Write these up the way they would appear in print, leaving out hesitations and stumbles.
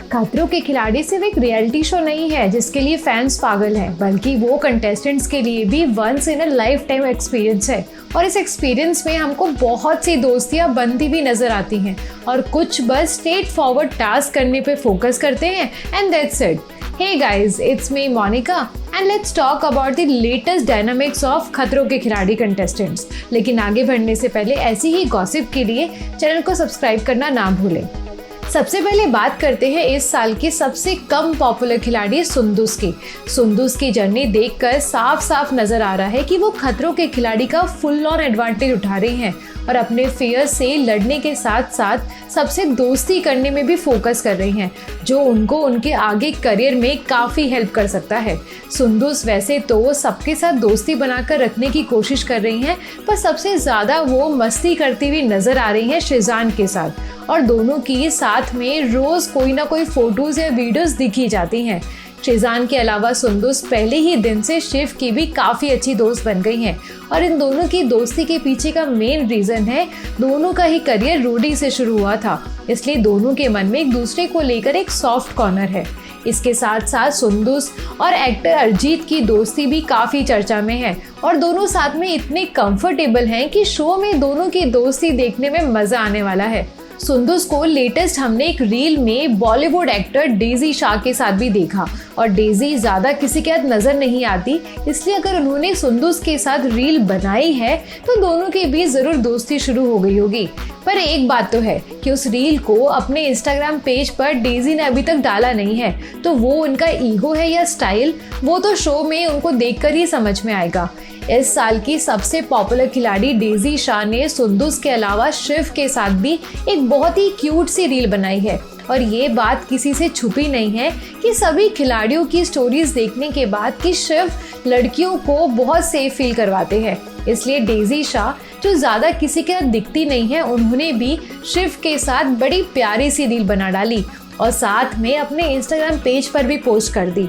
खतरों के खिलाड़ी सिर्फ एक रियलिटी शो नहीं है जिसके लिए फैंस पागल हैं, बल्कि वो कंटेस्टेंट्स के लिए भी once in a lifetime experience है। और इस एक्सपीरियंस में हमको बहुत सी दोस्तियां बनती भी नजर आती हैं और कुछ बस स्ट्रेट फॉरवर्ड टास्क करने पे फोकस करते हैं and that's it. Hey guys, it's me Monica and let's talk about the latest dynamics of खतरों के खिलाड़ी contestants। लेकिन आगे बढ़ने से पहले ऐसी ही गॉसिप के लिए चैनल को सब्सक्राइब करना ना भूलें। सबसे पहले बात करते हैं इस साल की सबसे कम पॉपुलर खिलाड़ी सुंदुस की। सुंदुस की जर्नी देखकर साफ साफ नजर आ रहा है कि वो खतरों के खिलाड़ी का फुल ऑन एडवांटेज उठा रही हैं और अपने फियर से लड़ने के साथ साथ सबसे दोस्ती करने में भी फोकस कर रही हैं, जो उनको उनके आगे करियर में काफ़ी हेल्प कर सकता है। सुंदुस वैसे तो सबके साथ दोस्ती बनाकर रखने की कोशिश कर रही हैं, पर सबसे ज़्यादा वो मस्ती करती हुई नज़र आ रही हैं शिजान के साथ, और दोनों की साथ में रोज़ कोई ना कोई फ़ोटोज़ या वीडियोज़ दिखी जाती हैं। शिजान के अलावा सुंदुस पहले ही दिन से शिव की भी काफ़ी अच्छी दोस्त बन गई हैं और इन दोनों की दोस्ती के पीछे का मेन रीज़न है दोनों का ही करियर रोडी से शुरू हुआ था, इसलिए दोनों के मन में एक दूसरे को लेकर एक सॉफ्ट कॉर्नर है। इसके साथ साथ सुंदुस और एक्टर अरिजीत की दोस्ती भी काफ़ी चर्चा में है और दोनों साथ में इतने कंफर्टेबल हैं कि शो में दोनों की दोस्ती देखने में मज़ा आने वाला है। सुंदुस को लेटेस्ट हमने एक रील में बॉलीवुड एक्टर डेजी शाह के साथ भी देखा और डेजी ज़्यादा किसी के साथ नज़र नहीं आती, इसलिए अगर उन्होंने सुंदुस के साथ रील बनाई है तो दोनों के बीच ज़रूर दोस्ती शुरू हो गई होगी। पर एक बात तो है कि उस रील को अपने इंस्टाग्राम पेज पर डेजी ने अभी तक डाला नहीं है, तो वो उनका ईगो है या स्टाइल, वो तो शो में उनको देखकर ही समझ में आएगा। इस साल की सबसे पॉपुलर खिलाड़ी डेजी शाह ने सुंदुस के अलावा शिव के साथ भी एक बहुत ही क्यूट सी रील बनाई है और ये बात किसी से छुपी नहीं है कि सभी खिलाड़ियों की स्टोरीज देखने के बाद कि शिव लड़कियों को बहुत सेफ फील करवाते हैं, इसलिए डेजी शाह जो ज़्यादा किसी के साथ दिखती नहीं है, उन्होंने भी शिव के साथ बड़ी प्यारी सी रील बना डाली और साथ में अपने इंस्टाग्राम पेज पर भी पोस्ट कर दी।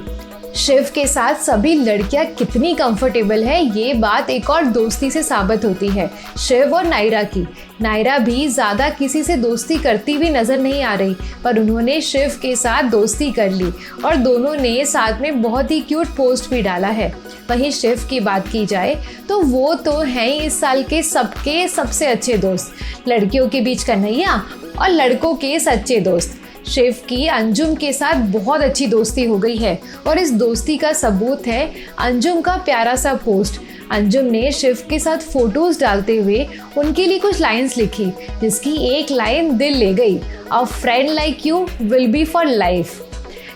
शिव के साथ सभी लड़कियां कितनी कंफर्टेबल है, ये बात एक और दोस्ती से साबित होती है, शिव और नायरा की। नायरा भी ज़्यादा किसी से दोस्ती करती हुई नज़र नहीं आ रही, पर उन्होंने शिव के साथ दोस्ती कर ली और दोनों ने साथ में बहुत ही क्यूट पोस्ट भी डाला है। वहीं शिव की बात की जाए तो वो तो हैं ही इस साल के सबके सबसे अच्छे दोस्त, लड़कियों के बीच कन्हैया और लड़कों के सच्चे दोस्त। शिव की अंजुम के साथ बहुत अच्छी दोस्ती हो गई है और इस दोस्ती का सबूत है अंजुम का प्यारा सा पोस्ट। अंजुम ने शिव के साथ फोटोज डालते हुए उनके लिए कुछ लाइंस लिखी, जिसकी एक लाइन दिल ले गई, a friend like you will be for life.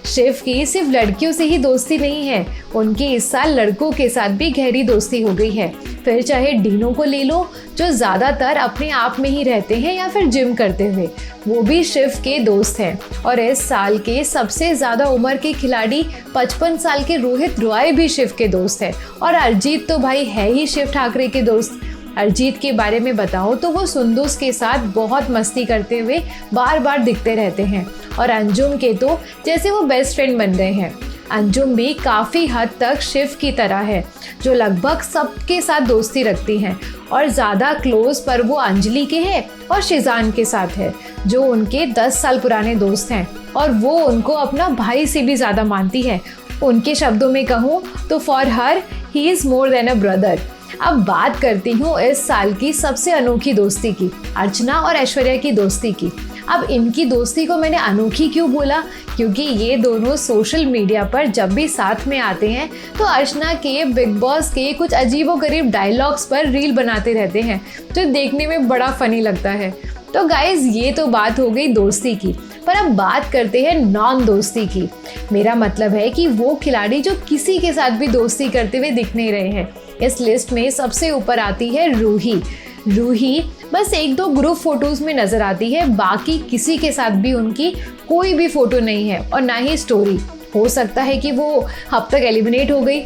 Shiv की सिर्फ लड़कियों से ही दोस्ती नहीं है, उनकी इस साल लड़कों के साथ भी गहरी दोस्ती हो गई है। फिर चाहे डीनो को ले लो, जो ज़्यादातर अपने आप में ही रहते हैं या फिर जिम करते हुए, वो भी शिव के दोस्त हैं। और इस साल के सबसे ज़्यादा उम्र के खिलाड़ी 55 साल के रोहित रॉय भी शिव के दोस्त हैं। और अरिजीत तो भाई है ही शिव ठाकरे के दोस्त। अरिजीत के बारे में बताऊं तो वो सुंदुस के साथ बहुत मस्ती करते हुए बार बार दिखते रहते हैं और अंजुम के तो जैसे वो बेस्ट फ्रेंड बन गए हैं। अंजुम भी काफ़ी हद तक शिव की तरह है, जो लगभग सबके साथ दोस्ती रखती हैं और ज़्यादा क्लोज पर वो अंजलि के हैं और शिजान के साथ है, जो उनके 10 साल पुराने दोस्त हैं और वो उनको अपना भाई से भी ज़्यादा मानती है। उनके शब्दों में कहूँ तो for her he is more than a brother. अब बात करती हूँ इस साल की सबसे अनोखी दोस्ती की, अर्चना और ऐश्वर्या की दोस्ती की। अब इनकी दोस्ती को मैंने अनोखी क्यों बोला, क्योंकि ये दोनों सोशल मीडिया पर जब भी साथ में आते हैं तो अर्चना के बिग बॉस के कुछ अजीबोगरीब डायलॉग्स पर रील बनाते रहते हैं, जो देखने में बड़ा फनी लगता है। तो गाइज, ये तो बात हो गई दोस्ती की, पर अब बात करते हैं नॉन दोस्ती की। मेरा मतलब है कि वो खिलाड़ी जो किसी के साथ भी दोस्ती करते हुए दिख नहीं रहे हैं। इस लिस्ट में सबसे ऊपर आती है रूही। रूही बस 1-2 ग्रुप फोटोज में नजर आती है, बाकी किसी के साथ भी उनकी कोई भी फोटो नहीं है और ना ही स्टोरी। हो सकता है कि वो अब तक एलिमिनेट हो गई।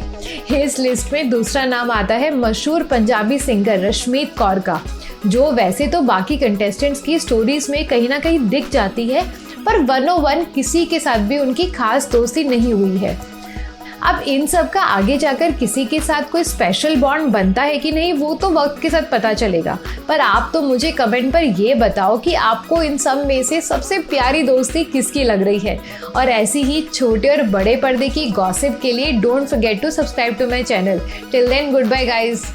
इस लिस्ट में दूसरा नाम आता है मशहूर पंजाबी सिंगर रश्मीत कौर का, जो वैसे तो बाकी कंटेस्टेंट्स की स्टोरीज में कहीं ना कहीं दिख जाती है, पर 101 किसी के साथ भी उनकी खास दोस्ती नहीं हुई है। अब इन सब का आगे जाकर किसी के साथ कोई स्पेशल बॉन्ड बनता है कि नहीं वो तो वक्त के साथ पता चलेगा, पर आप तो मुझे कमेंट पर ये बताओ कि आपको इन सब में से सबसे प्यारी दोस्ती किसकी लग रही है। और ऐसी ही छोटे और बड़े पर्दे की गॉसिप के लिए don't forget to subscribe to my channel. Till then, goodbye guys.